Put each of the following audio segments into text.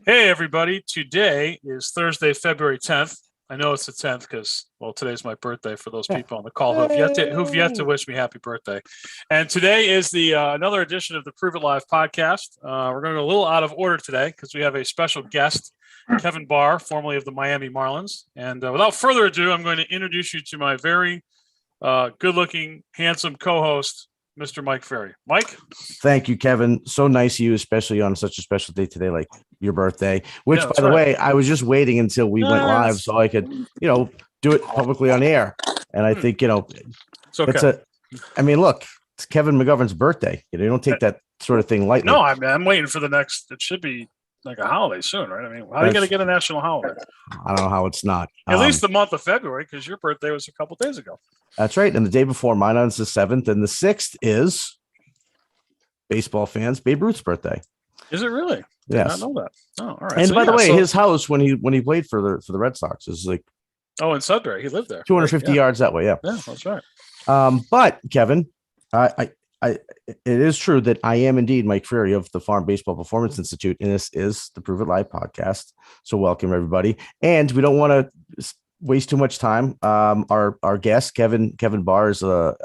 Hey, everybody. Today is Thursday, February 10th. I know it's the 10th because, well, today's my birthday for those people on the call who've yet to wish me happy birthday. And today is the another edition of the Prove It Live podcast. We're going to go a little out of order today because we have a special guest, Kevin Barr, formerly of the Miami Marlins. And without further ado, I'm going to introduce you to my very good-looking, handsome co-host, Mr. Mike Ferry. Mike? Thank you, Kevin. So nice of you, especially on such a special day today, like your birthday, which, Yeah, by that's the right. way, I was just waiting until we went live Yes. so I could, do it publicly on air. And I think, It's okay. it's look, it's Kevin McGovern's birthday. You don't take that sort of thing lightly. No, I'm waiting for the next. It should be like a holiday soon, right? I mean, how are you going to get a national holiday? I don't know how it's not. At least the month of February, because your birthday was a couple days ago. That's right. And the day before mine is the 7th, and the 6th is baseball fans, Babe Ruth's birthday. Is it really? Yes. I know that. Oh, all right. And so, by the way, his house when he played for the Red Sox is like in Sudbury. He lived there. 250 yards that way. Yeah. Yeah, that's right. But Kevin, it is true that I am indeed Mike Ferry of the Farm Baseball Performance Institute, and this is the Prove It Live podcast. So welcome everybody, and we don't want to waste too much time. Our guest Kevin Barr is a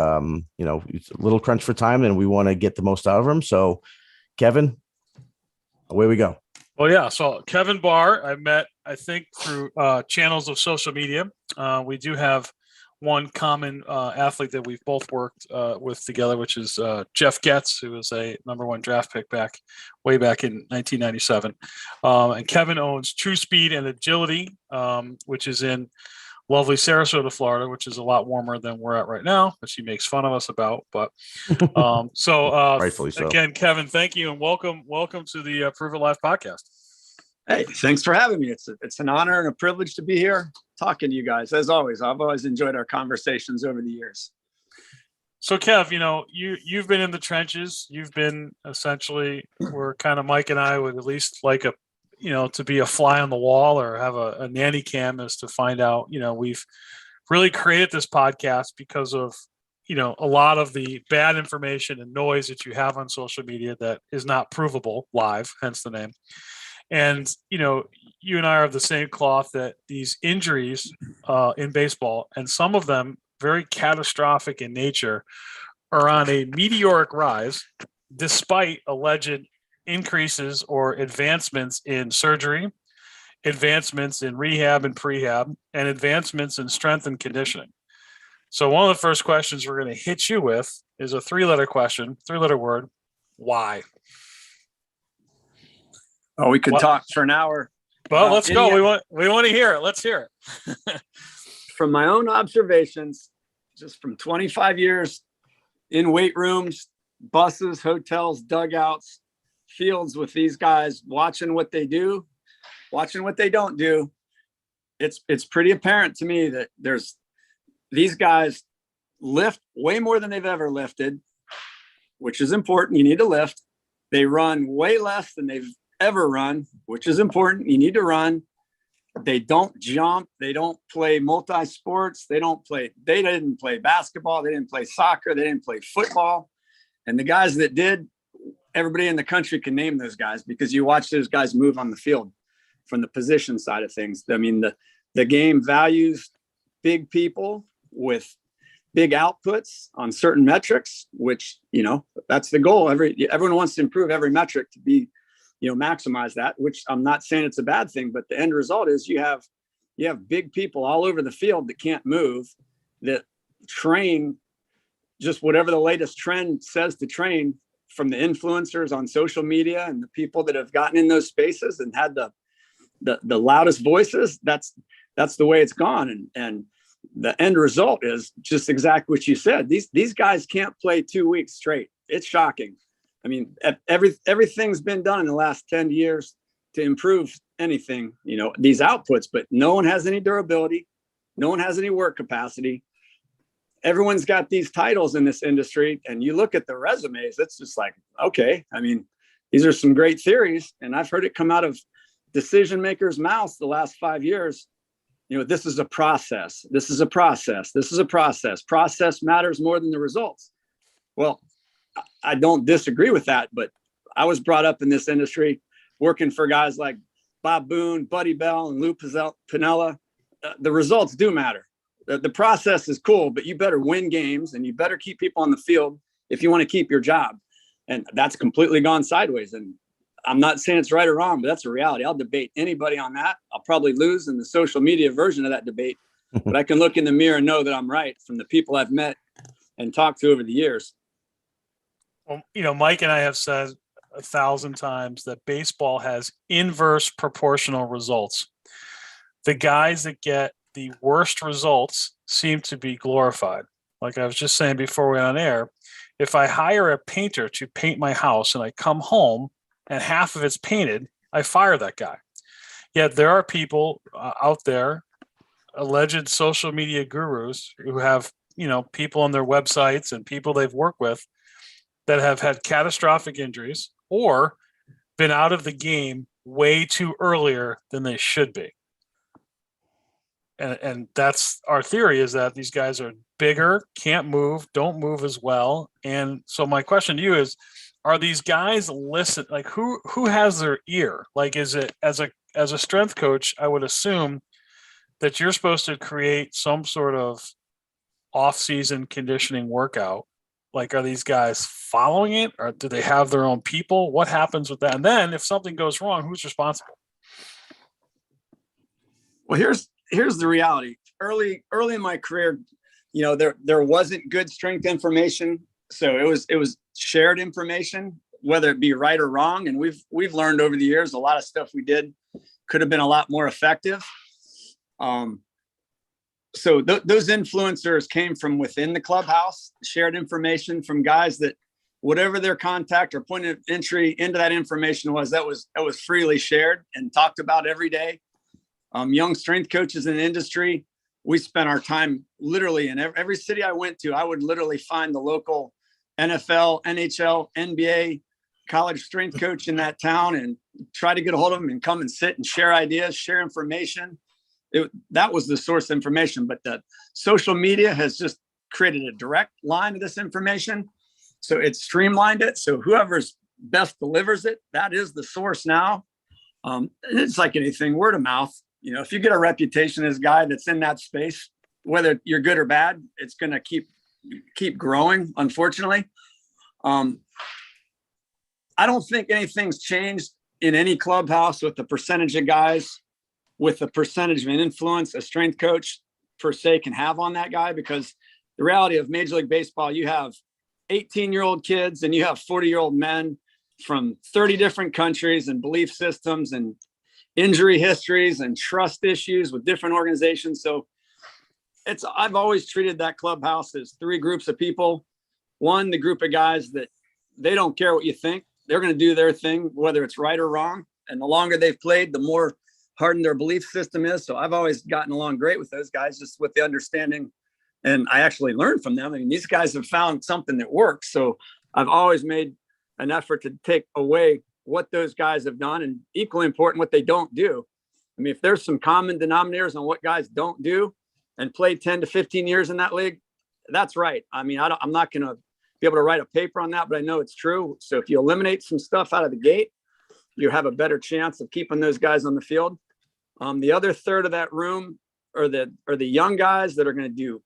little crunch for time, and we want to get the most out of him. So, Kevin, away we go. Well, yeah. So Kevin Barr, I met, I think, through channels of social media. We do have one common athlete that we've both worked with together, which is Jeff Getz, who was a #1 draft pick way back in 1997. And Kevin owns True Speed and Agility, which is in lovely Sarasota, Florida, which is a lot warmer than we're at right now, which he makes fun of us about. But Rightfully so. Again, Kevin, thank you and welcome to the Prove It Live podcast. Hey, thanks for having me. It's an honor and a privilege to be here talking to you guys. As always, I've always enjoyed our conversations over the years. So, Kev, you've been in the trenches. You've been essentially where kind of Mike and I would at least like to be a fly on the wall or have a nanny cam is to find out, we've really created this podcast because of, a lot of the bad information and noise that you have on social media that is not provable live, hence the name. And, you and I are of the same cloth that these injuries in baseball, and some of them very catastrophic in nature, are on a meteoric rise despite alleged increases or advancements in surgery, advancements in rehab and prehab, and advancements in strength and conditioning. So one of the first questions we're going to hit you with is a three-letter word, why? Oh, we could talk for an hour. Well, let's go. We want to hear it. Let's hear it. From my own observations, just from 25 years in weight rooms, buses, hotels, dugouts, fields with these guys, watching what they do, watching what they don't do, it's pretty apparent to me that these guys lift way more than they've ever lifted, which is important. You need to lift. They run way less than they've ever run, which is important. You need to run. They don't jump. They don't play multi-sports. They didn't play basketball. They didn't play soccer. They didn't play football. And the guys that did, everybody in the country can name those guys because you watch those guys move on the field from the position side of things. I mean, the game values big people with big outputs on certain metrics, which, that's the goal. Everyone wants to improve every metric to be, maximize that, which I'm not saying it's a bad thing, but the end result is you have big people all over the field that can't move, that train just whatever the latest trend says to train, from the influencers on social media and the people that have gotten in those spaces and had the loudest voices. That's the way it's gone. And the end result is just exactly what you said. These guys can't play 2 weeks straight. It's shocking. I mean, everything's been done in the last 10 years to improve anything, these outputs, but no one has any durability. No one has any work capacity. Everyone's got these titles in this industry, and you look at the resumes, it's just like, okay, I mean, these are some great theories, and I've heard it come out of decision makers' mouths the last 5 years. This is a process. This is a process. This is a process. Process matters more than the results. Well, I don't disagree with that, but I was brought up in this industry working for guys like Bob Boone, Buddy Bell, and Lou Piniella. The results do matter. The process is cool, but you better win games and you better keep people on the field if you want to keep your job. And that's completely gone sideways. And I'm not saying it's right or wrong, but that's a reality. I'll debate anybody on that. I'll probably lose in the social media version of that debate, but I can look in the mirror and know that I'm right from the people I've met and talked to over the years. Well, Mike and I have said 1,000 times that baseball has inverse proportional results. The guys that get the worst results seem to be glorified. Like I was just saying before we went on air, if I hire a painter to paint my house and I come home and half of it's painted, I fire that guy. Yet there are people out there, alleged social media gurus, who have, people on their websites and people they've worked with that have had catastrophic injuries or been out of the game way too earlier than they should be. And that's our theory, is that these guys are bigger, can't move, don't move as well. And so my question to you is, are these guys listen? Like who has their ear? Like, is it as a strength coach, I would assume that you're supposed to create some sort of off-season conditioning workout. Like, are these guys following it, or do they have their own people? What happens with that? And then if something goes wrong, who's responsible? Well, here's the reality. Early in my career, there wasn't good strength information. So it was shared information, whether it be right or wrong. And we've learned over the years, a lot of stuff we did could have been a lot more effective. So those influencers came from within the clubhouse, shared information from guys that whatever their contact or point of entry into that information was, that was freely shared and talked about every day. Young strength coaches in the industry, we spent our time literally in every city I went to. I would literally find the local NFL, NHL, NBA, college strength coach in that town and try to get a hold of them and come and sit and share ideas, share information. That was the source of information, but the social media has just created a direct line to this information. So it's streamlined it. So whoever's best delivers it, that is the source now. It's like anything, word of mouth. If you get a reputation as a guy that's in that space, whether you're good or bad, it's going to keep growing, unfortunately. I don't think anything's changed in any clubhouse with the percentage of guys, with the percentage of an influence a strength coach per se can have on that guy, because the reality of Major League Baseball, you have 18-year-old kids and you have 40-year-old men from 30 different countries and belief systems and injury histories and trust issues with different organizations. So I've always treated that clubhouse as three groups of people. One, the group of guys that they don't care what you think. They're going to do their thing, whether it's right or wrong. And the longer they've played, the more hardened their belief system is. So I've always gotten along great with those guys, just with the understanding. And I actually learned from them. I mean, these guys have found something that works. So I've always made an effort to take away what those guys have done, and equally important, what they don't do. I mean, if there's some common denominators on what guys don't do and play 10 to 15 years in that league, that's right. I mean, I'm not going to be able to write a paper on that, but I know it's true. So if you eliminate some stuff out of the gate, you have a better chance of keeping those guys on the field. The other third of that room are the young guys that are going to do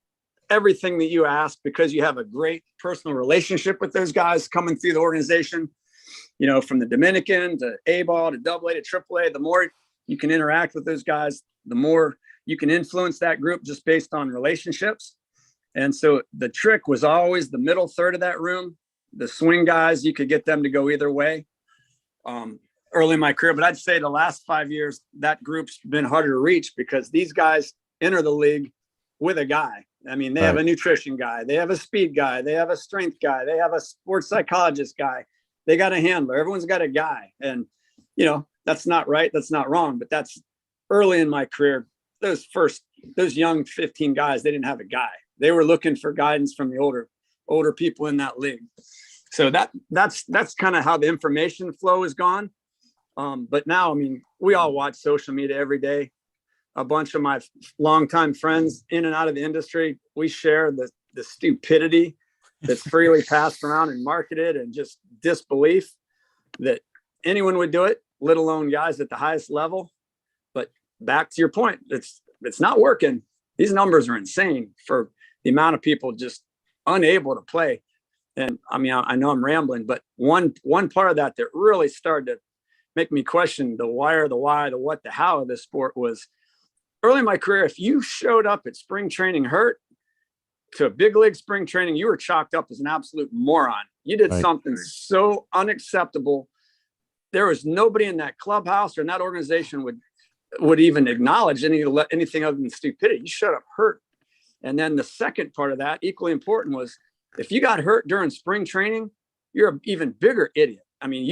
everything that you ask, because you have a great personal relationship with those guys coming through the organization, from the Dominican to A-ball to AA to AAA. The more you can interact with those guys, the more you can influence that group just based on relationships. And so the trick was always the middle third of that room, the swing guys. You could get them to go either way. Early in my career, but I'd say the last 5 years, that group's been harder to reach, because these guys enter the league with a guy. I mean, they have a nutrition guy, they have a speed guy, they have a strength guy, they have a sports psychologist guy, they got a handler. Everyone's got a guy. And, that's not right. That's not wrong, but that's early in my career. Those young 15 guys, they didn't have a guy. They were looking for guidance from the older people in that league. So that's kind of how the information flow has gone. But now, I mean, we all watch social media every day. A bunch of my longtime friends in and out of the industry, we share the stupidity that's freely passed around and marketed, and just disbelief that anyone would do it. let alone guys at the highest level. But back to your point, it's not working. These numbers are insane for the amount of people just unable to play. And I mean, I know I'm rambling, but one part of that really started to make me question the why, the what, the how of this sport was early in my career. If you showed up at spring training hurt to a big league spring training, you were chalked up as an absolute moron. You did something so unacceptable. There was nobody in that clubhouse or in that organization would even acknowledge anything other than stupidity. You showed up hurt. And then the second part of that, equally important, was if you got hurt during spring training, you're an even bigger idiot. I mean,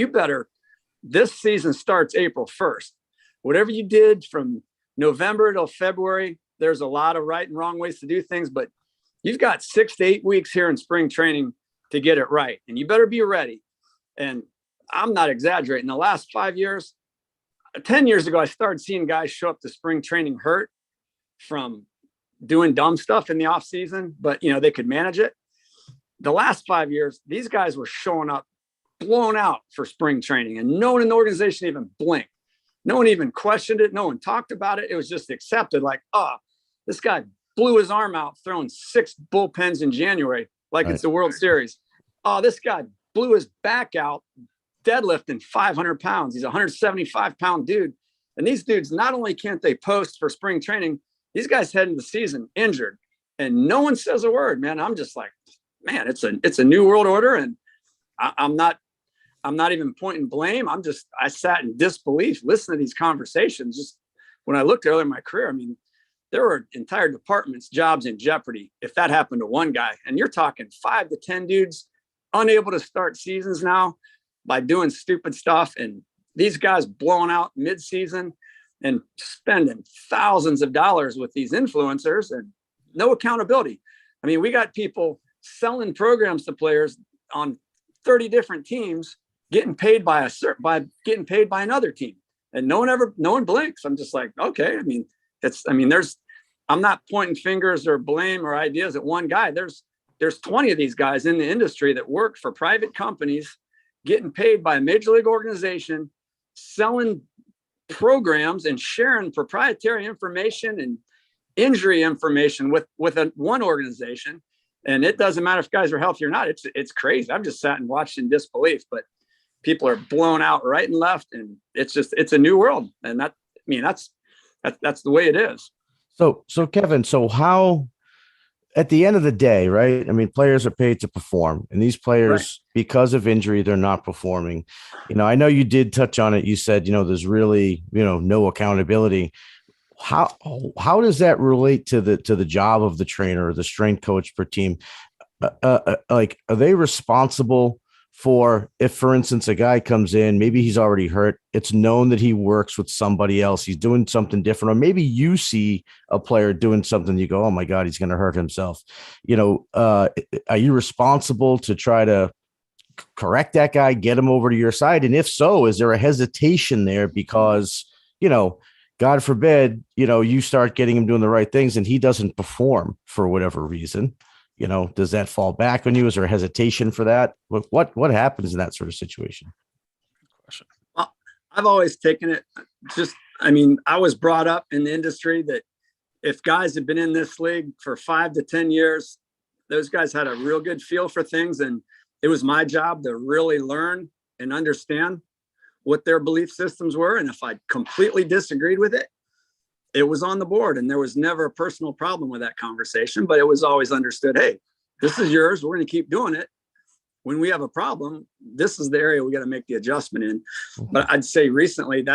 this season starts April 1st. Whatever you did from November till February, there's a lot of right and wrong ways to do things, but you've got 6 to 8 weeks here in spring training to get it right. And you better be ready. And I'm not exaggerating. The last 5 years, 10 years ago, I started seeing guys show up to spring training hurt from doing dumb stuff in the off season, but they could manage it. The last 5 years, these guys were showing up blown out for spring training, and no one in the organization even blinked. No one even questioned it. No one talked about it. It was just accepted. Like, this guy blew his arm out throwing 6 bullpens in January, like it's the World Series. Oh, this guy blew his back out deadlifting 500 pounds. He's a 175-pound dude. And these dudes, not only can't they post for spring training, these guys head into the season injured, and no one says a word, man. I'm just like, man, it's a new world order. And I'm not even pointing blame. I sat in disbelief, listening to these conversations. Just when I looked earlier in my career, I mean, there were entire departments, jobs in jeopardy if that happened to one guy. And you're talking 5 to 10 dudes unable to start seasons now by doing stupid stuff. And these guys blowing out mid-season and spending thousands of dollars with these influencers and no accountability. I mean, we got people selling programs to players on 30 different teams, getting paid by another team, and no one blinks. I'm just like, okay. I mean, I'm not pointing fingers or blame or ideas at one guy. There's 20 of these guys in the industry that work for private companies, getting paid by a major league organization, selling programs and sharing proprietary information and injury information with one organization. And it doesn't matter if guys are healthy or not. It's crazy. I'm just sat and watched in disbelief, but people are blown out right and left. And it's a new world. And that's the way it is. So Kevin, how, at the end of the day, right? I mean, players are paid to perform, and these players, because of injury, they're not performing. I know you did touch on it. You said, there's really, no accountability. How does that relate to the job of the trainer or the strength coach per team? Like, are they responsible for, if, for instance, a guy comes in, maybe he's already hurt, it's known that he works with somebody else, he's doing something different, or maybe you see a player doing something, you go, oh my God, he's going to hurt himself. Are you responsible to try to correct that guy, get him over to your side? And if so, is there a hesitation there because, God forbid, you start getting him doing the right things and he doesn't perform for whatever reason? Does that fall back on you? Is there a hesitation for that? What happens in that sort of situation? Well, I've always taken it I was brought up in the industry that if guys have been in this league for 5 to 10 years, those guys had a real good feel for things. And it was my job to really learn and understand what their belief systems were. And if I completely disagreed with it, it was on the board, and there was never a personal problem with that conversation, but it was always understood. Hey, this is yours. We're going to keep doing it. When we have a problem, this is the area we got to make the adjustment in. But I'd say recently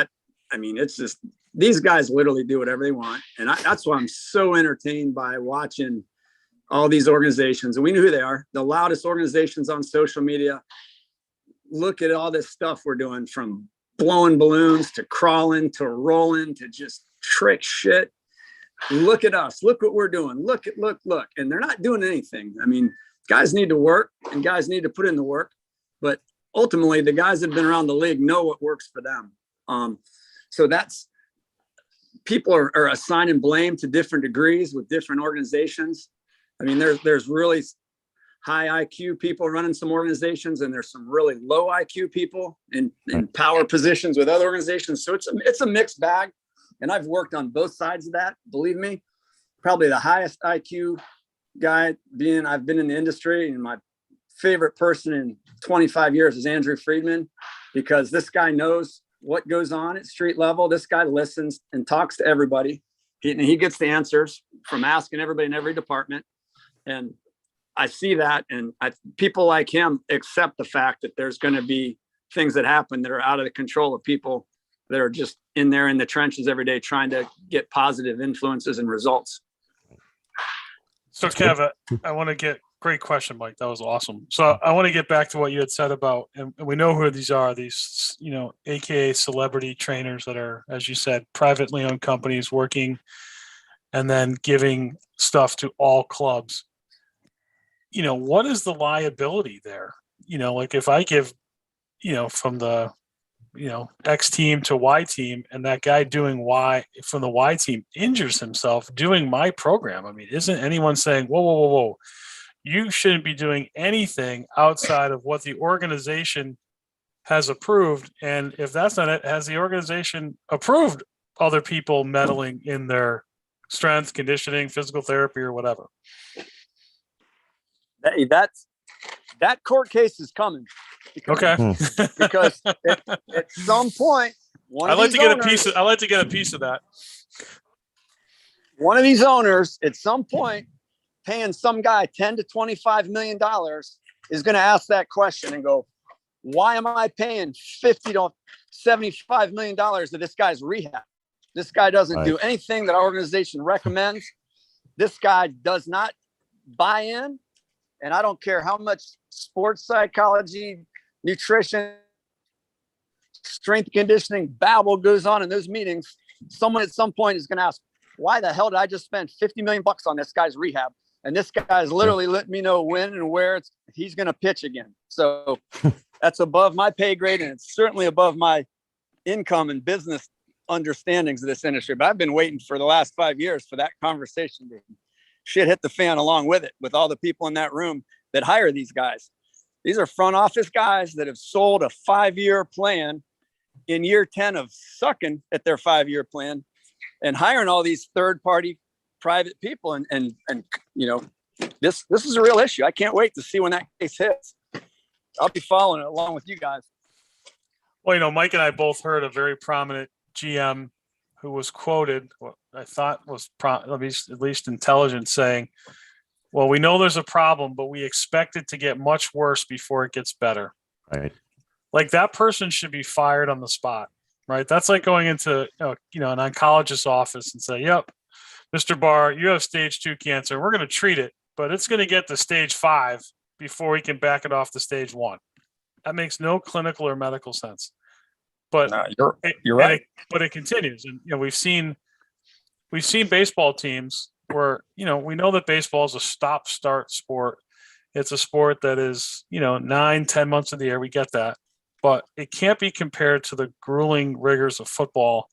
it's just, these guys literally do whatever they want. And that's why I'm so entertained by watching all these organizations. And we know who they are, the loudest organizations on social media. Look at all this stuff we're doing, from blowing balloons to crawling to rolling to just trick shit. Look at us. Look what we're doing. Look. And they're not doing anything. I mean, guys need to work and guys need to put in the work. But ultimately, the guys that have been around the league know what works for them. So that's, people are assigning blame to different degrees with different organizations. I mean, there's really high IQ people running some organizations, and there's some really low IQ people in power positions with other organizations. So it's a mixed bag. And I've worked on both sides of that. Believe me, probably the highest IQ guy I've been in the industry, and my favorite person in 25 years is Andrew Friedman, because this guy knows what goes on at street level. This guy listens and talks to everybody. He gets the answers from asking everybody in every department. And I see that. And people like him accept the fact that there's going to be things that happen that are out of the control of people that are just in there in the trenches every day, trying to get positive influences and results. So Kev, I want to get great question, Mike. That was awesome. So I want to get back to what you had said about, and we know who these are, these, AKA celebrity trainers that are, as you said, privately owned companies working and then giving stuff to all clubs. What is the liability there? Like if I give, from the, X team to Y team, and that guy doing Y from the Y team injures himself doing my program. I mean, isn't anyone saying, whoa, you shouldn't be doing anything outside of what the organization has approved? And if that's not it, has the organization approved other people meddling in their strength, conditioning, physical therapy, or whatever? Hey, that court case is coming. Because at some point, I like to get a piece of that. One of these owners, at some point, paying some guy $10 to $25 million, is going to ask that question and go, why am I paying $50 to $75 million to this guy's rehab? This guy doesn't do anything that our organization recommends. This guy does not buy in. And I don't care how much sports psychology, nutrition, strength conditioning babble goes on in those meetings. Someone at some point is going to ask, why the hell did I just spend $50 million on this guy's rehab? And this guy's literally letting me know when and where he's going to pitch again. So that's above my pay grade, and it's certainly above my income and business understandings of this industry. But I've been waiting for the last 5 years for that conversation to shit hit the fan along with it, with all the people in that room that hire these guys. These are front office guys that have sold a 5-year plan in year 10 of sucking at their 5-year plan and hiring all these third-party private people. And this is a real issue. I can't wait to see when that case hits. I'll be following it along with you guys. Well, Mike and I both heard a very prominent GM who was quoted, what I thought was at least intelligent, saying, well, we know there's a problem, but we expect it to get much worse before it gets better. Right. Like that person should be fired on the spot, right? That's like going into, an oncologist's office and say, yep, Mr. Barr, you have stage 2 cancer. We're going to treat it, but it's going to get to stage 5 before we can back it off to stage 1. That makes no clinical or medical sense. But no, you're right. But it continues. And, we've seen baseball teams where, we know that baseball is a stop-start sport. It's a sport that is, 9-10 months of the year. We get that. But it can't be compared to the grueling rigors of football,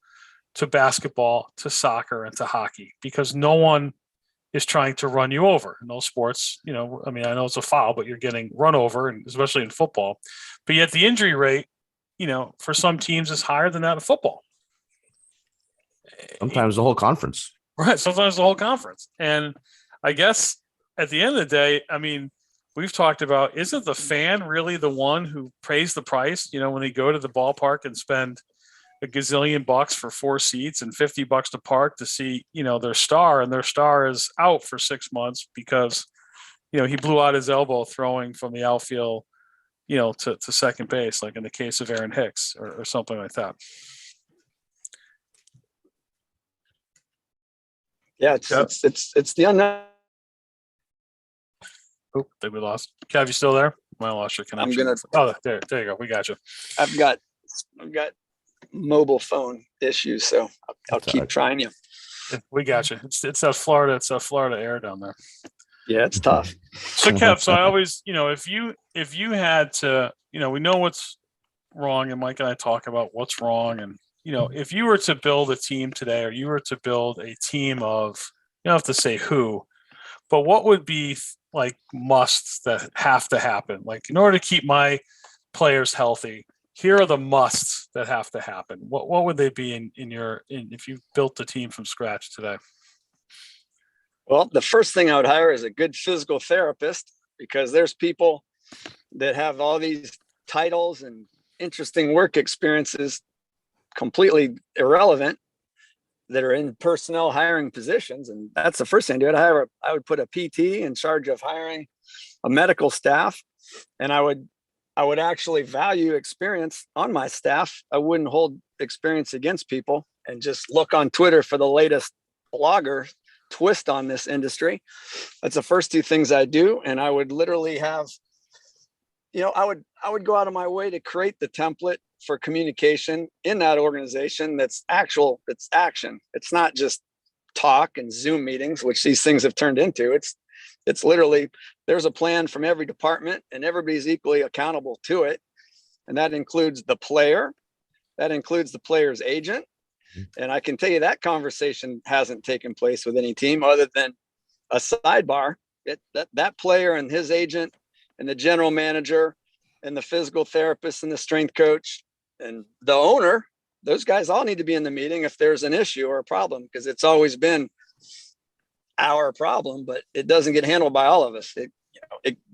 to basketball, to soccer, and to hockey, because no one is trying to run you over in those sports. I know it's a foul, but you're getting run over, and especially in football. But yet the injury rate, for some teams is higher than that of football. Sometimes the whole conference. Right. Sometimes the whole conference. And I guess at the end of the day, we've talked about, isn't the fan really the one who pays the price? When they go to the ballpark and spend a gazillion bucks for 4 seats and $50 to park to see, their star, and their star is out for 6 months because, he blew out his elbow throwing from the outfield, to second base, like in the case of Aaron Hicks or something like that. Yeah, it's the unknown. Oh, think we lost. Kev, you still there? I lost your connection. There you go. We got you. I've got mobile phone issues, so I'll keep trying you. We got you. It's that Florida air down there. Yeah, it's tough. So Kev, I always, if you had to, we know what's wrong, and Mike and I talk about what's wrong, and if you were to build a team today, or you were to build a team of, you don't have to say who, but what would be like musts that have to happen? Like in order to keep my players healthy, here are the musts that have to happen. What would they be in if you built the team from scratch today? Well, the first thing I would hire is a good physical therapist, because there's people that have all these titles and interesting work experiences completely irrelevant that are in personnel hiring positions. And that's the first thing I do. I would put a PT in charge of hiring a medical staff, and I would actually value experience on my staff. I wouldn't hold experience against people and just look on Twitter for the latest blogger twist on this industry. That's the first two things I do. And I would literally have, I would go out of my way to create the template for communication in that organization. It's action. It's not just talk and Zoom meetings, which these things have turned into. It's literally, there's a plan from every department and everybody's equally accountable to it. And that includes the player, that includes the player's agent. And I can tell you that conversation hasn't taken place with any team other than a sidebar. That player and his agent and the general manager and the physical therapist and the strength coach and the owner, those guys all need to be in the meeting if there's an issue or a problem, because it's always been our problem, but it doesn't get handled by all of us.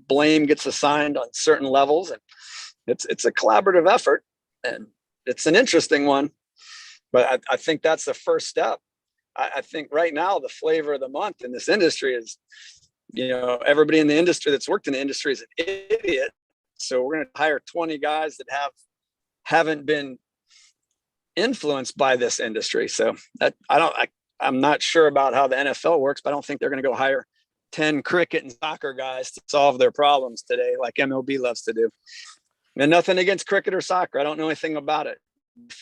Blame gets assigned on certain levels, and it's a collaborative effort, and it's an interesting one. But I think that's the first step. I think right now the flavor of the month in this industry is, everybody in the industry that's worked in the industry is an idiot. So we're going to hire 20 guys that haven't been influenced by this industry. So I'm not sure about how the NFL works, but I don't think they're going to go hire 10 cricket and soccer guys to solve their problems today, like MLB loves to do. And nothing against cricket or soccer. I don't know anything about it.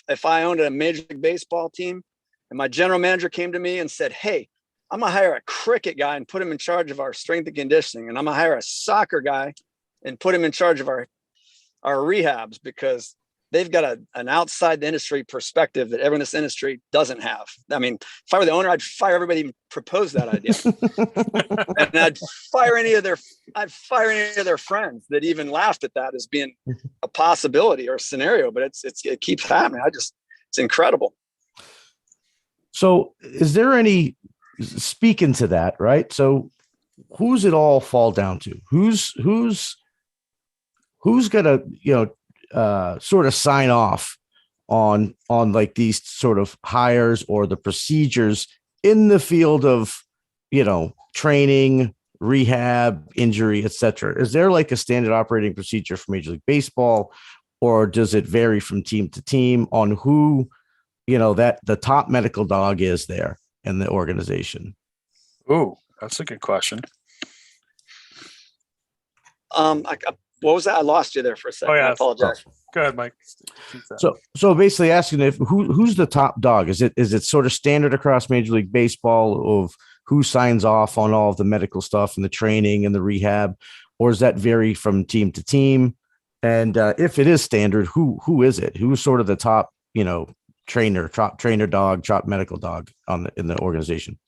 If I owned a Major League Baseball team and my general manager came to me and said, hey, I'm going to hire a cricket guy and put him in charge of our strength and conditioning, and I'm going to hire a soccer guy and put him in charge of our rehabs, because they've got an outside the industry perspective that everyone in this industry doesn't have. I mean, if I were the owner, I'd fire everybody who proposed that idea. And I'd fire any of their friends that even laughed at that as being a possibility or a scenario, but it keeps happening. It's incredible. So is there any, speaking to that, right? So who's it all fall down to? Who's gonna, sort of sign off on like these sort of hires or the procedures in the field of, training, rehab, injury, etc.? Is there like a standard operating procedure for Major League Baseball, or does it vary from team to team on who, that the top medical dog is there in the organization? Ooh, that's a good question. What was that? I lost you there for a second. Oh, yeah. I apologize. Go ahead, Mike. So basically asking if who's the top dog? Is it sort of standard across Major League Baseball of who signs off on all of the medical stuff and the training and the rehab, or does that vary from team to team? And if it is standard, who is it? Who's sort of the top, trainer dog, top medical dog in the organization?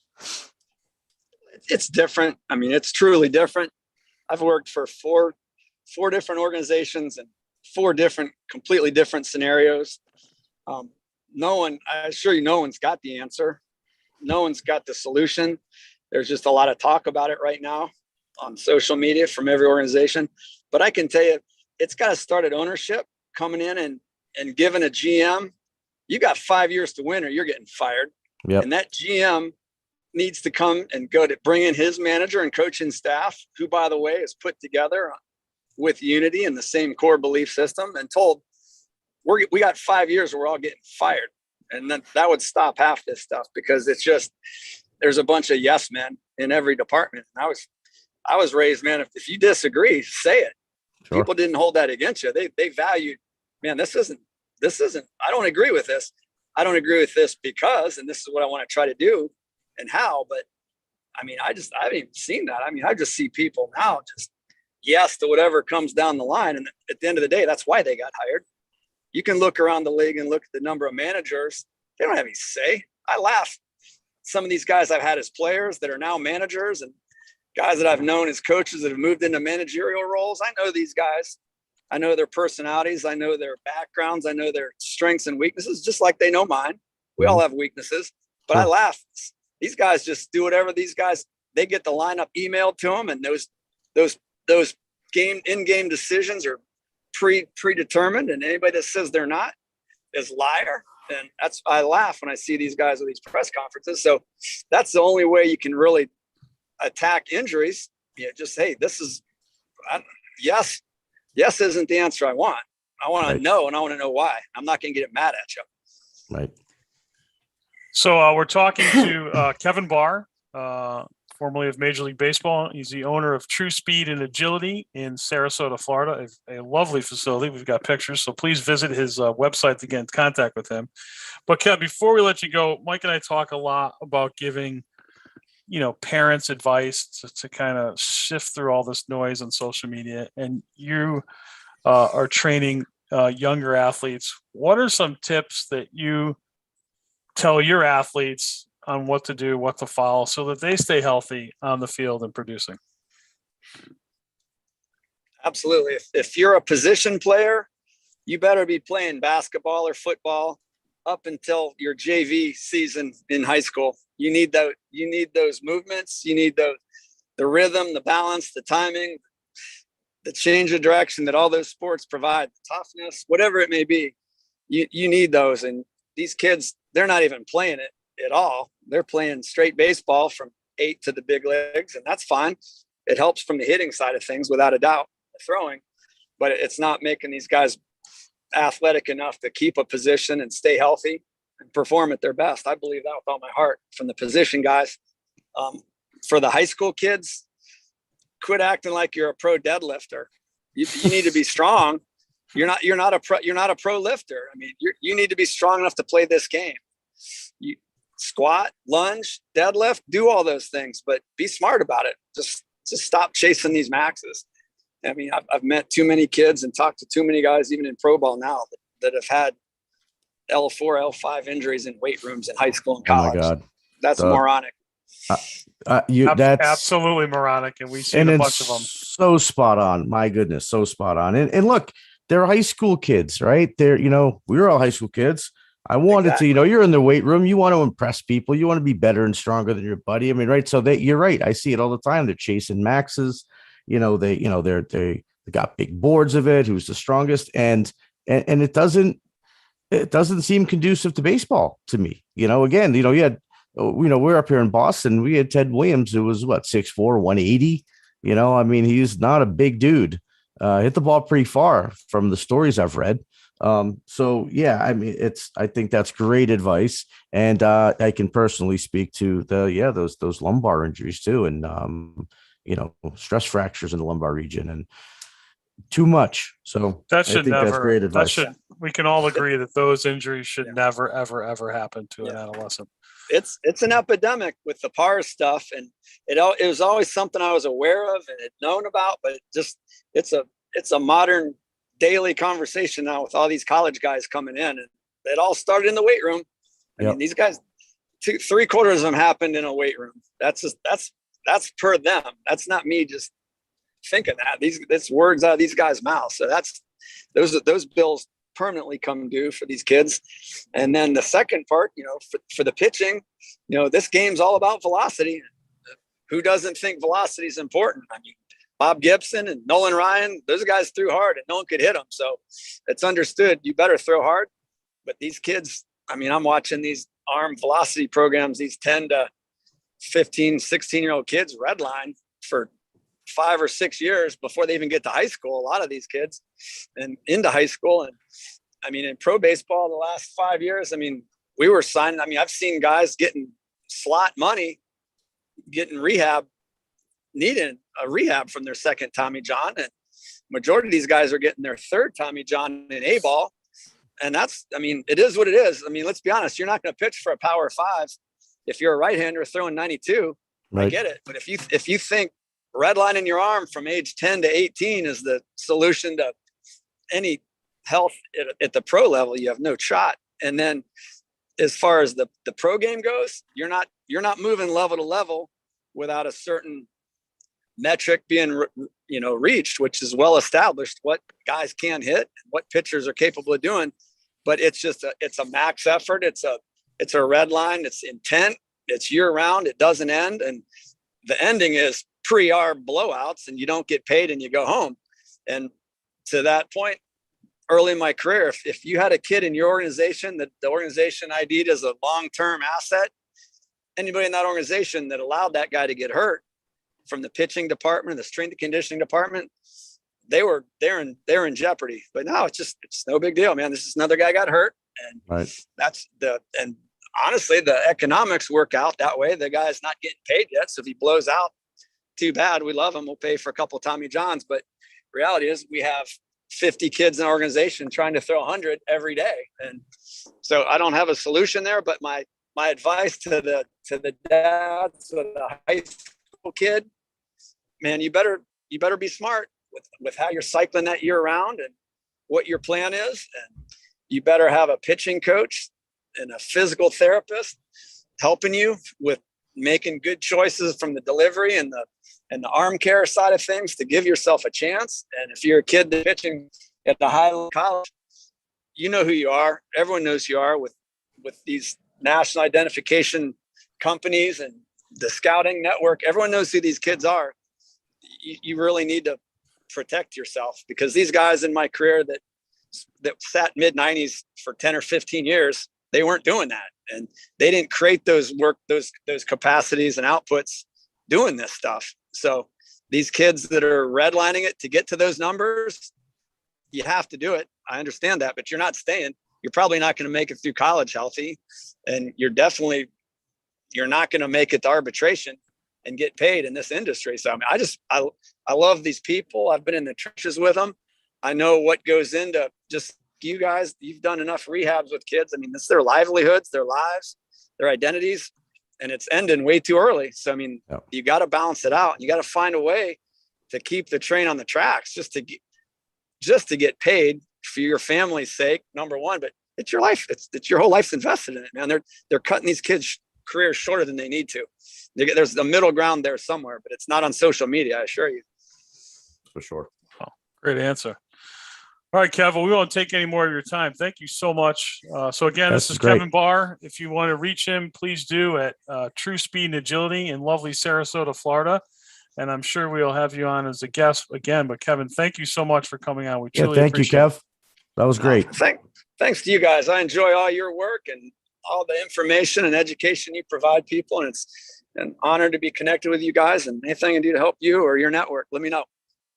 It's different. I mean, it's truly different. I've worked for four different organizations and four completely different scenarios. I assure you, no one's got the answer. No one's got the solution. There's just a lot of talk about it right now on social media from every organization. But I can tell you, it's got to start at ownership coming in and giving a GM, you got 5 years to win or you're getting fired. Yep. And that GM needs to come and go to bring in his manager and coaching staff, who, by the way, is put together with unity and the same core belief system, and told we got 5 years where we're all getting fired. And then that would stop half this stuff, because it's just, there's a bunch of yes men in every department. And I was raised, man, if you disagree, say it. Sure. People didn't hold that against you. They valued, man, this isn't, I don't agree with this. I don't agree with this because, and this is what I want to try to do and how. But I mean, I haven't even seen that. I mean, I just see people now just yes to whatever comes down the line. And at the end of the day, that's why they got hired. You can look around the league and look at the number of managers. They don't have any say. I laugh. Some of these guys I've had as players that are now managers, and guys that I've known as coaches that have moved into managerial roles. I know these guys. I know their personalities. I know their backgrounds. I know their strengths and weaknesses, just like they know mine. We all have weaknesses, but I laugh. These guys just do whatever these guys, they get the lineup emailed to them, and those in-game decisions are predetermined, and anybody that says they're not is liar. And I laugh when I see these guys at these press conferences. So that's the only way you can really attack injuries. Just, hey, yes isn't the answer I want. I want to know, and I want to know why. I'm not going to get mad at you. Right. So we're talking to Kevin Barr, formerly of Major League Baseball. He's the owner of True Speed and Agility in Sarasota, Florida, a lovely facility. We've got pictures, so please visit his website to get in contact with him. But Kev, before we let you go, Mike and I talk a lot about giving, parents advice to kind of sift through all this noise on social media. And you are training younger athletes. What are some tips that you tell your athletes on what to do, what to follow, so that they stay healthy on the field and producing? Absolutely. If you're a position player, you better be playing basketball or football up until your JV season in high school. You need those movements. You need the rhythm, the balance, the timing, the change of direction that all those sports provide, the toughness, whatever it may be. You need those. And these kids, they're not even playing it at all. They're playing straight baseball from 8 to the big leagues, and that's fine. It helps from the hitting side of things, without a doubt, the throwing, but it's not making these guys athletic enough to keep a position and stay healthy and perform at their best. I believe that with all my heart. From the position guys, for the high school kids, quit acting like you're a pro deadlifter. You need to be strong. You're not a pro lifter. I mean, you need to be strong enough to play this game. You squat, lunge, deadlift, do all those things, but be smart about it. Just stop chasing these maxes. I mean, I've met too many kids and talked to too many guys, even in pro ball now, that have had L4, L5 injuries in weight rooms in high school and college. Oh my God. That's moronic. That's absolutely moronic, and we see a bunch of them. So spot on. My goodness, so spot on. And look, they're high school kids, right? We were all high school kids. I wanted to, you're in the weight room. You want to impress people. You want to be better and stronger than your buddy. I mean, right. So you're right. I see it all the time. They're chasing maxes. They got big boards of it. Who's the strongest? And it doesn't seem conducive to baseball to me. Again, you had, we're up here in Boston. We had Ted Williams, who was 6'4", 180. I mean, he's not a big dude. Hit the ball pretty far from the stories I've read. So yeah, I mean, I think that's great advice. And, I can personally speak to those lumbar injuries too. And, stress fractures in the lumbar region and too much. So that's great advice. We can all agree that those injuries should never, ever, ever happen to an adolescent. It's an epidemic with the PAR stuff. And it was always something I was aware of and had known about, but it's a modern daily conversation now with all these college guys coming in, and it all started in the weight room. I mean, these guys, 3/4 of them happened in a weight room. That's per them. That's not me just thinking that. That's words out of these guys' mouths. So those bills permanently come due for these kids. And then the second part, for the pitching, this game's all about velocity. Who doesn't think velocity is important? I mean, Bob Gibson and Nolan Ryan, those guys threw hard and no one could hit them. So it's understood you better throw hard. But these kids, I mean, I'm watching these arm velocity programs, these 10 to 15, 16-year-old kids redline for 5 or 6 years before they even get to high school. A lot of these kids and into high school. And I mean, in pro baseball, the last 5 years, I mean, we were signing. I mean, I've seen guys getting slot money, getting needing a rehab from their second Tommy John. And majority of these guys are getting their third Tommy John in A ball. And it is what it is. I mean, let's be honest. You're not going to pitch for a power 5 if you're a right-hander throwing 92. Right. I get it. But if you think redlining your arm from age 10 to 18 is the solution to any health at the pro level, you have no shot. And then as far as the pro game goes, you're not moving level to level without a certain metric being, reached, which is well established, what guys can hit, and what pitchers are capable of doing. But it's a max effort. It's a red line. It's intent. It's year round. It doesn't end. And the ending is pre-arb blowouts, and you don't get paid and you go home. And to that point, early in my career, if you had a kid in your organization that the organization ID'd as a long-term asset, anybody in that organization that allowed that guy to get hurt, from the pitching department, the strength and conditioning department, they're in jeopardy. But now it's no big deal, man. This is another guy got hurt, and right. And honestly, the economics work out that way. The guy's not getting paid yet, so if he blows out, too bad. We love him. We'll pay for a couple of Tommy Johns, but reality is we have 50 kids in our organization trying to throw 100 every day, and so I don't have a solution there. But my advice to the dads of the high school kid, man, you better be smart with how you're cycling that year round and what your plan is. And you better have a pitching coach and a physical therapist helping you with making good choices from the delivery and the arm care side of things to give yourself a chance. And if you're a kid that's pitching at the high level college, you know who you are. Everyone knows who you are with these national identification companies and the scouting network. Everyone knows who these kids are. You really need to protect yourself, because these guys in my career that sat mid-90s for 10 or 15 years, they weren't doing that, and they didn't create those capacities and outputs doing this stuff. So these kids that are redlining it to get to those numbers, you have to do it. I understand that, but you're not staying. You're probably not going to make it through college healthy, and you're not going to make it to arbitration and get paid in this industry. So I mean, I love these people. I've been in the trenches with them. I know what goes into just you guys. You've done enough rehabs with kids. I mean, it's their livelihoods, their lives, their identities, and it's ending way too early. So, I mean, You got to balance it out. You got to find a way to keep the train on the tracks just to get paid for your family's sake, number one, but it's your life. It's your whole life's invested in it, man. They're cutting these kids' careers shorter than they need to. There's a middle ground there somewhere, but it's not on social media, I assure you. For sure. Oh, great answer. All right, Kevin, we won't take any more of your time. Thank you so much. So again, this is Kevin Barr. If you want to reach him, please do at True Speed and Agility in lovely Sarasota, Florida. And I'm sure we'll have you on as a guest again. But Kevin, thank you so much for coming on. We truly appreciate it. Kev. That was great. Thanks to you guys. I enjoy all your work and all the information and education you provide people. And it's an honor to be connected with you guys, and anything I can do to help you or your network, let me know.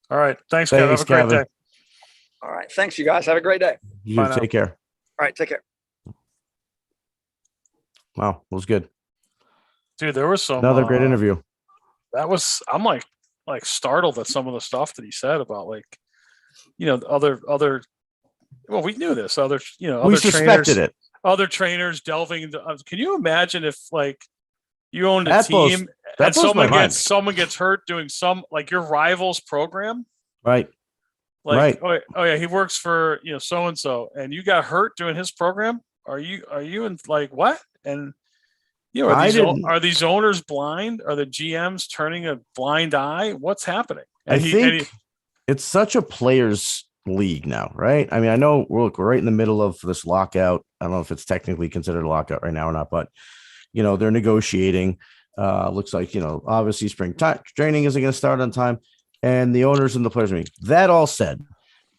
All right. Thanks, Kevin. Have a great day. All right. Thanks, you guys. Have a great day. You take care. All right. Take care. Wow. That was good. Dude, there was another great interview. I'm like startled at some of the stuff that he said about other, well, we knew this, we suspected it. Other trainers delving into, can you imagine if you owned a team and someone gets hurt doing your rival's program? Right. Right. Oh yeah. He works for, so-and-so, and you got hurt doing his program. Are you in what? And are these owners blind? Are the GMs turning a blind eye? What's happening? And I think it's such a players league now, right? I mean, I know we're right in the middle of this lockout. I don't know if it's technically considered a lockout right now or not, but they're negotiating. Looks like, obviously spring training isn't going to start on time, and the owners and the players meeting. That all said,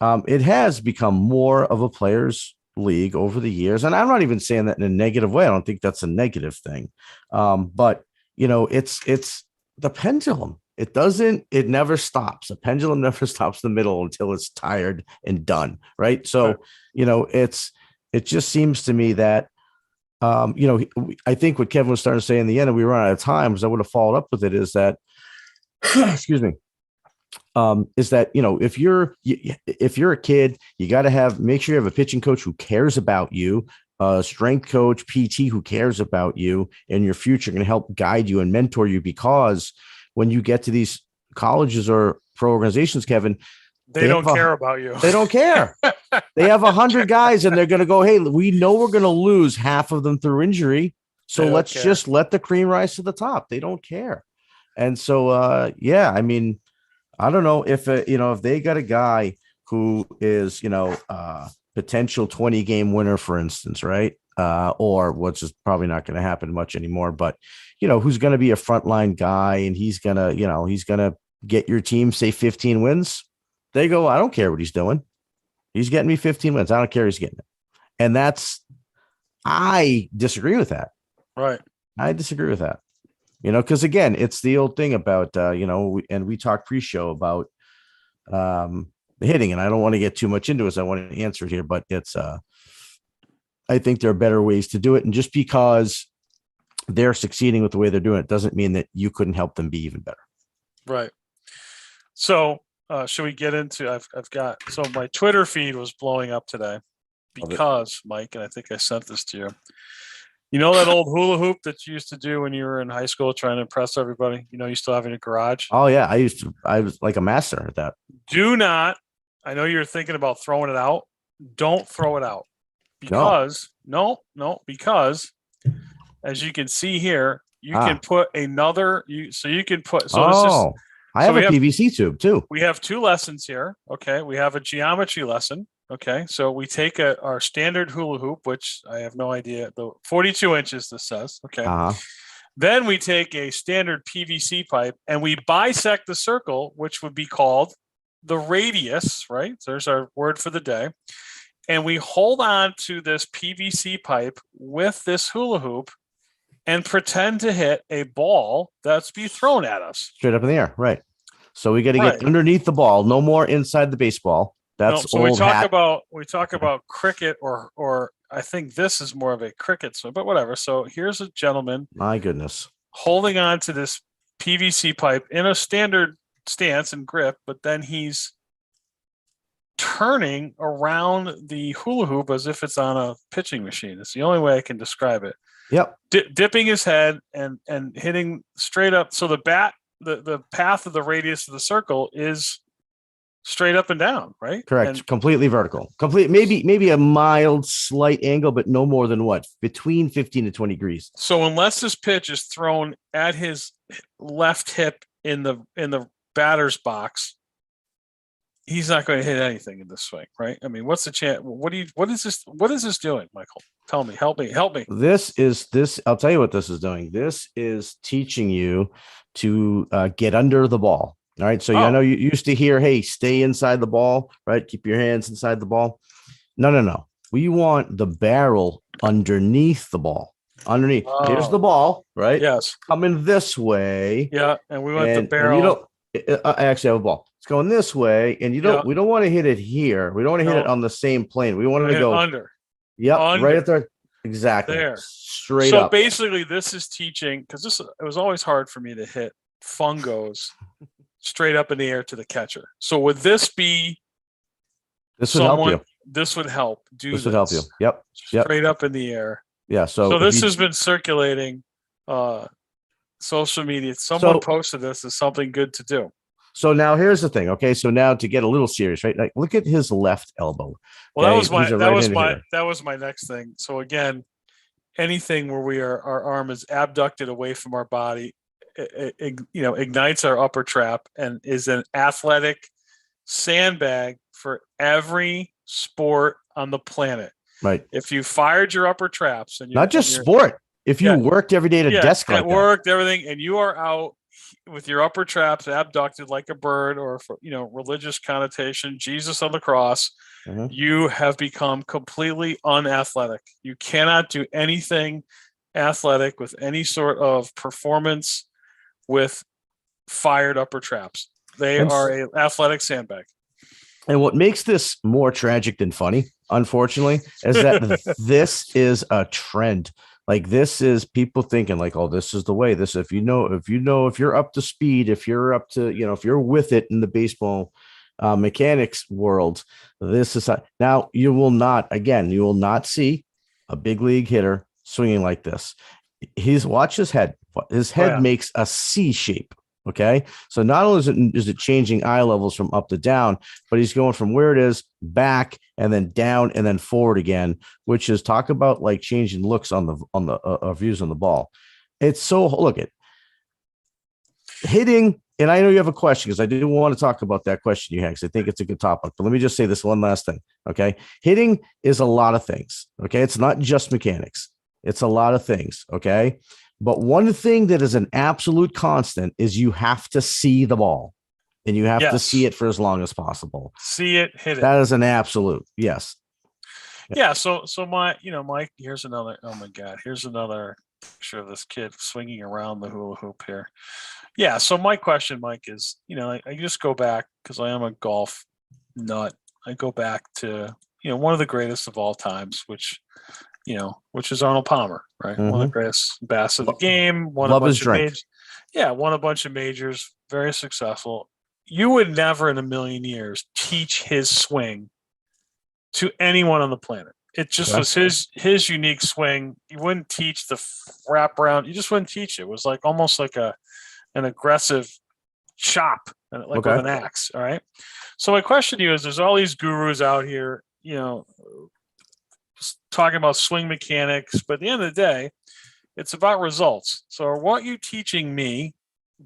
it has become more of a players league over the years. And I'm not even saying that in a negative way. I don't think that's a negative thing. But it's the pendulum. It never stops. A pendulum never stops in the middle until it's tired and done. Right. So, it just seems to me that, I think what Kevin was starting to say in the end, and we run out of time, because I would have followed up with it, is that, excuse me, is that, if you're a kid, you got to make sure you have a pitching coach who cares about you, a strength coach, PT who cares about you and your future, going to help guide you and mentor you, because when you get to these colleges or pro organizations, Kevin, they don't care about you. They don't care. They have 100 guys, and they're going to go, hey, we know we're going to lose half of them through injury, so let's just let the cream rise to the top. They don't care. And so, yeah, I mean, I don't know if, if they got a guy who is, potential 20 game winner, for instance, right? Or which is probably not going to happen much anymore, but, who's going to be a frontline guy and he's going to, he's going to get your team, say 15 wins. They go, I don't care what he's doing. He's getting me 15 wins. I don't care. He's getting it. And I disagree with that. Right. I disagree with that. Because again, it's the old thing about, and we talked pre-show about the hitting, and I don't want to get too much into it. So I want to answer it here, but it's, I think there are better ways to do it. And just because they're succeeding with the way they're doing it doesn't mean that you couldn't help them be even better. Right. So, should we get into, so my Twitter feed was blowing up today because Mike, and I think I sent this to you. You know that old hula hoop that you used to do when you were in high school trying to impress everybody? You still have in a garage? Oh yeah. I was like a master at that. Do not, I know you're thinking about throwing it out. Don't throw it out because because as you can see here, you can put another, you can put, I have a PVC tube too. We have 2 lessons here. Okay. We have a geometry lesson. Okay. So we take our standard hula hoop, which I have no idea, the 42 inches, this says. Okay. Then we take a standard PVC pipe and we bisect the circle, which would be called the radius, right? So there's our word for the day. And we hold on to this PVC pipe with this hula hoop and pretend to hit a ball that's be thrown at us. Straight up in the air. Right. So we got to get underneath the ball, no more inside the baseball. That's so we talk about cricket or I think this is more of a cricket swing, but whatever. So here's a gentleman. My goodness. Holding on to this PVC pipe in a standard stance and grip, but then he's turning around the hula hoop as if it's on a pitching machine. It's the only way I can describe it. Yep. Dipping his head and hitting straight up. So the path of the radius of the circle is straight up and down, right? Correct. And completely vertical. Maybe a mild slight angle, but no more than between 15 to 20 degrees. So unless this pitch is thrown at his left hip in the batter's box, he's not going to hit anything in this swing, right? I mean, what's the chance? What is this doing, Michael? Tell me, help me. I'll tell you what this is doing. This is teaching you to get under the ball. All right. So I know you used to hear, hey, stay inside the ball, right? Keep your hands inside the ball. No. We want the barrel underneath the ball. Underneath. Here's the ball, right? Yes. Coming this way. Yeah. And we want the barrel. I actually have a ball. It's going this way. And we don't want to hit it here. We don't want to hit it on the same plane. We want to go under. Yep. Under. Right at there. Exactly. There. Straight up. So basically this is teaching, because it was always hard for me to hit fungos straight up in the air to the catcher. So would this be this would help you. This would help this would help you. Yep. Straight up in the air. Yeah. So this has been circulating social media. Someone posted this as something good to do. So now here's the thing. Okay. So now to get a little serious, right? Like look at his left elbow. Well, that was my next thing. So again, anything where our arm is abducted away from our body, ignites our upper trap and is an athletic sandbag for every sport on the planet. Right. If you fired your upper traps and not just sport, if you worked every day at a desk like that. Worked everything, and you are out with your upper traps abducted like a bird, or for religious connotation, Jesus on the cross, you have become completely unathletic. You cannot do anything athletic with any sort of performance with fired upper traps. They are an athletic sandbag. And what makes this more tragic than funny, unfortunately, is that this is a trend. Like this is people thinking like, oh, this is the way. This, if you're up to speed, if you're up to, if you're with it in the baseball mechanics world, this is now you will not see a big league hitter swinging like this. Watch his head. His head makes a C shape. Okay. So not only is it changing eye levels from up to down, but he's going from where it is back and then down and then forward again, which is talk about like changing looks on the views on the ball. It's so look at hitting, and I know you have a question because I do want to talk about that question you had because I think it's a good topic. But let me just say this one last thing. Okay. Hitting is a lot of things. Okay. It's not just mechanics. It's a lot of things. Okay. But one thing that is an absolute constant is you have to see the ball and you have to see it for as long as possible. See it, hit it. That is an absolute. Yes. Yeah. So Mike, here's another, oh my God, here's another picture of this kid swinging around the hula hoop here. Yeah. So my question, Mike, is, I just go back because I am a golf nut. I go back to, one of the greatest of all times, which is Arnold Palmer, right? Mm-hmm. One of the greatest bats of the game. Won Love a his bunch of drink. majors. Yeah, won a bunch of majors. Very successful. You would never in a million years teach his swing to anyone on the planet. It just was his unique swing. You wouldn't teach the wrap around. You just wouldn't teach it. It was like almost like an aggressive chop, like with an axe. All right. So my question to you is: there's all these gurus out here, talking about swing mechanics, but at the end of the day, it's about results. So are what you teaching me,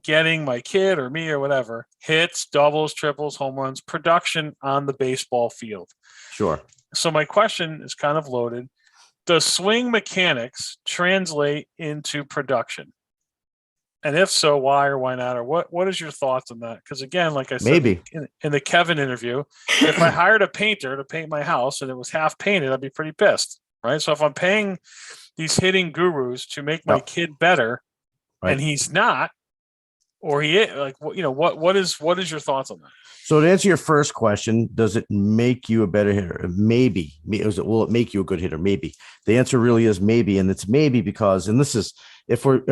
getting my kid or me or whatever, hits, doubles, triples, home runs, production on the baseball field? Sure. So my question is kind of loaded. Does swing mechanics translate into production? And if so, why or why not? Or what is your thoughts on that? Because again, like I said, maybe in the Kevin interview, if I hired a painter to paint my house and it was half painted, I'd be pretty pissed, right? So if I'm paying these hitting gurus to make my kid better, and he's not, or he is, like, what is your thoughts on that? So to answer your first question, does it make you a better hitter? Maybe. Will it make you a good hitter? Maybe. The answer really is maybe, and it's maybe because, and this is, if we're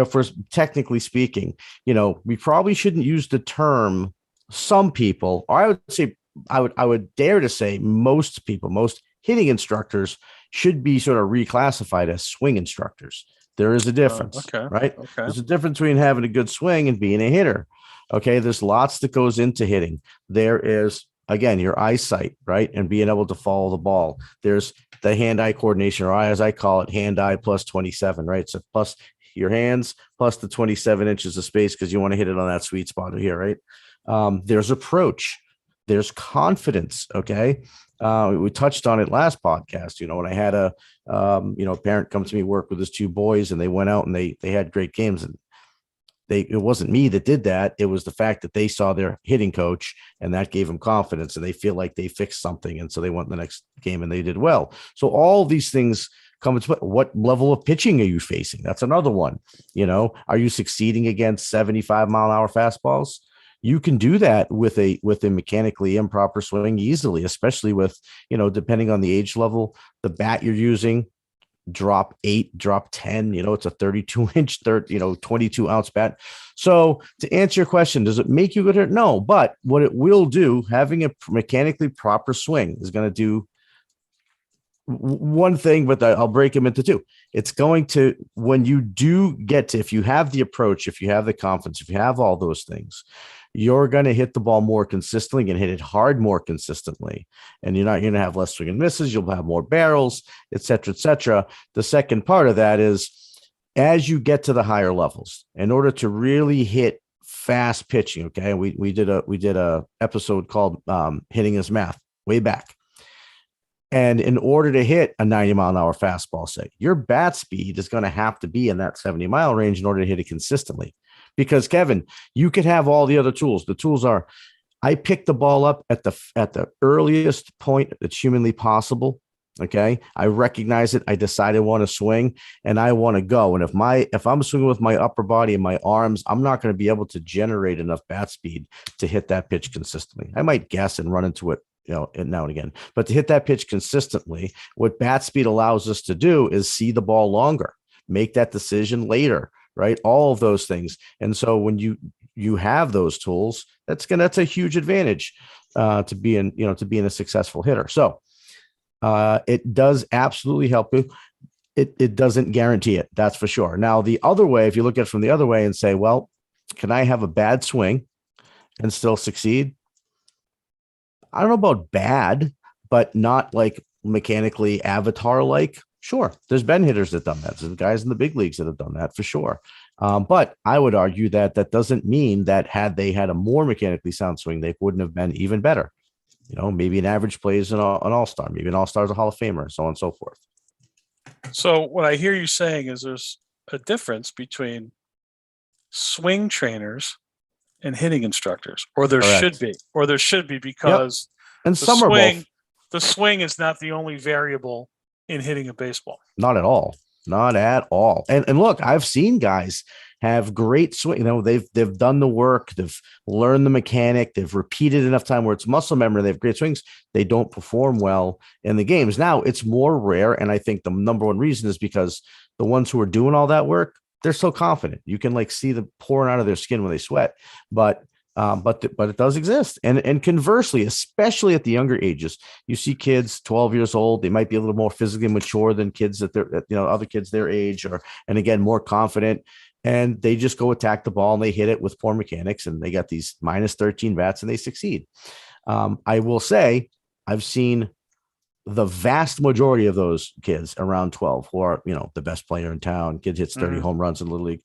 technically speaking, we probably shouldn't use the term some people, or I would say, I would dare to say most people, most hitting instructors should be sort of reclassified as swing instructors. There is a difference, right? Okay. There's a difference between having a good swing and being a hitter. Okay. There's lots that goes into hitting. There is, again, your eyesight, right? And being able to follow the ball. There's the hand-eye coordination, or as I call it, hand-eye plus 27, right? So plus your hands plus the 27 inches of space because you want to hit it on that sweet spot here, right? There's approach. There's confidence. Okay. We touched on it last podcast, when I had a parent come to me, work with his two boys, and they went out and they had great games, and it wasn't me that did that. It was the fact that they saw their hitting coach and that gave them confidence and they feel like they fixed something. And so they went the next game and they did well. So all these things come into what level of pitching are you facing? That's another one. Are you succeeding against 75-mile-an-hour fastballs? You can do that with a mechanically improper swing easily, especially with, depending on the age level, the bat you're using, drop 8, drop 10, it's a 32-inch, 22-ounce bat. So to answer your question, does it make you good? No, but what it will do, having a mechanically proper swing is going to do one thing, but I'll break them into two. It's going to, when you do get to, if you have the approach, if you have the confidence, if you have all those things, you're going to hit the ball more consistently and hit it hard more consistently. And you're going to have less swing and misses. You'll have more barrels, et cetera, et cetera. The second part of that is, as you get to the higher levels, in order to really hit fast pitching, okay, we did a episode called Hitting is Math way back. And in order to hit a 90-mile-an-hour fastball, say, your bat speed is going to have to be in that 70-mile range in order to hit it consistently. Because, Kevin, you could have all the other tools. The tools are, I pick the ball up at the earliest point that's humanly possible. Okay. I recognize it. I decide I want to swing and I want to go. And if I'm swinging with my upper body and my arms, I'm not going to be able to generate enough bat speed to hit that pitch consistently. I might guess and run into it, now and again, but to hit that pitch consistently, what bat speed allows us to do is see the ball longer, make that decision later, right? All of those things. And so when you have those tools, that's a huge advantage to being a successful hitter. So it does absolutely help you. It doesn't guarantee it. That's for sure. Now, the other way, if you look at it from the other way and say, well, can I have a bad swing and still succeed? I don't know about bad, but not like mechanically avatar-like. Sure. There's been hitters that have done that. There's guys in the big leagues that have done that for sure. But I would argue that that doesn't mean that had they had a more mechanically sound swing, they wouldn't have been even better. Maybe an average plays an all-star, maybe an all-star is a Hall of Famer, so on and so forth. So what I hear you saying is there's a difference between swing trainers and hitting instructors, or there Correct. should be, because and some are both. The swing is not the only variable in hitting a baseball. Not at all. Not at all. And look, I've seen guys have great swing. They've done the work. They've learned the mechanic. They've repeated enough time where it's muscle memory. They have great swings. They don't perform well in the games. Now it's more rare. And I think the number one reason is because the ones who are doing all that work, they're so confident. You can see the pouring out of their skin when they sweat, but it does exist. And conversely, especially at the younger ages, you see kids 12 years old, they might be a little more physically mature than kids other kids their age, and again, more confident, and they just go attack the ball and they hit it with poor mechanics, and they got these minus 13 bats and they succeed. I will say I've seen the vast majority of those kids around 12 who are, the best player in town, kids hits 30 home runs in Little League.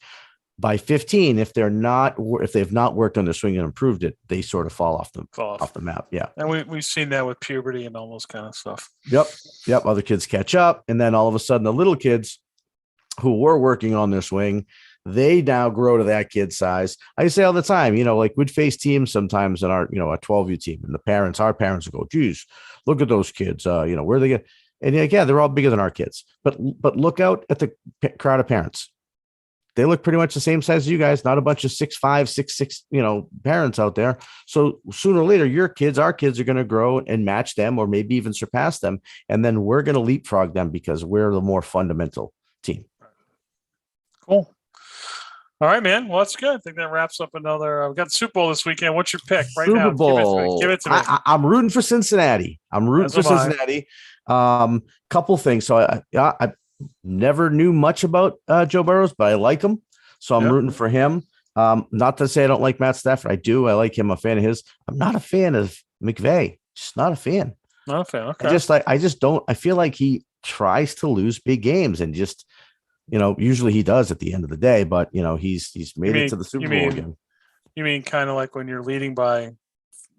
By 15, if they've not worked on their swing and improved it, they sort of fall off the map. Yeah. And we've seen that with puberty and all those kind of stuff. Yep. Other kids catch up. And then all of a sudden the little kids who were working on their swing, they now grow to that kid size. I say all the time, we'd face teams sometimes in our, a 12U team, and our parents would go, geez, look at those kids. Where they get, and yeah, they're all bigger than our kids, but look out at the crowd of parents. They look pretty much the same size as you guys, not a bunch of 6'5", 6'6", parents out there. So sooner or later, our kids are going to grow and match them, or maybe even surpass them. And then we're going to leapfrog them because we're the more fundamental team. Cool. All right, man. Well, that's good. I think that wraps up another. We've got the Super Bowl this weekend. What's your pick right now? Super Bowl. Give it to me. I'm rooting for Cincinnati. Couple things. So I never knew much about Joe Burrows, but I like him. So I'm rooting for him. Not to say I don't like Matt Stafford. I do. I like him. I'm a fan of his. I'm not a fan of McVay. Just not a fan. Not a fan. Okay. I just don't. I feel like he tries to lose big games and just, usually he does at the end of the day, but he's made it to the Super Bowl again. You mean kind of like when you're leading by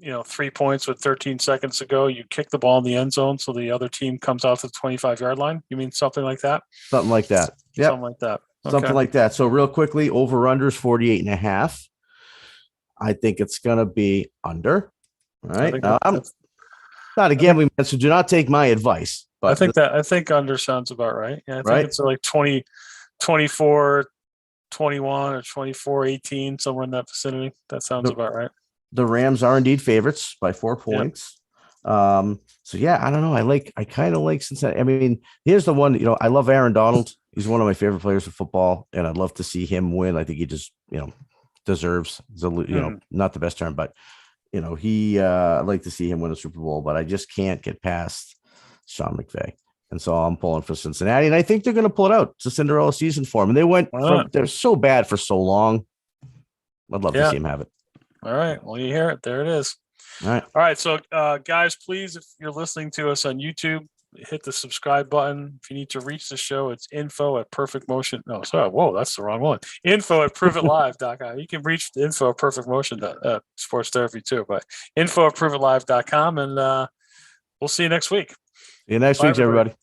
3 points with 13 seconds to go, you kick the ball in the end zone so the other team comes out to the 25-yard line? You mean something like that? Something like that. Yeah. Something like that. Okay. Something like that. So real quickly, over-unders 48.5. I think it's going to be under. All right. I'm not a gambling man, so do not take my advice. But I think under sounds about right. Yeah, I think it's like 20, 24, 21 or 24, 18, somewhere in that vicinity. That sounds about right. The Rams are indeed favorites by 4 points. So yeah, I don't know. I kind of like Cincinnati. I mean, here's the one, I love Aaron Donald. He's one of my favorite players of football, and I'd love to see him win. I think he just, deserves the, not the best term, but I'd like to see him win a Super Bowl, but I just can't get past Sean McVay. And so I'm pulling for Cincinnati, and I think they're going to pull it out. It's a Cinderella season for them. And they went they're so bad for so long. I'd love to see him have it. All right. Well, you hear it. There it is. All right. So, guys, please, if you're listening to us on YouTube, hit the subscribe button. If you need to reach the show, it's info@perfectmotion. No, sorry. Whoa, that's the wrong one. info@proveitlive.com. You can reach the info at Perfect Motion Sports Therapy too, but info@proveitlive.com. And we'll see you next week. See you next week, everybody.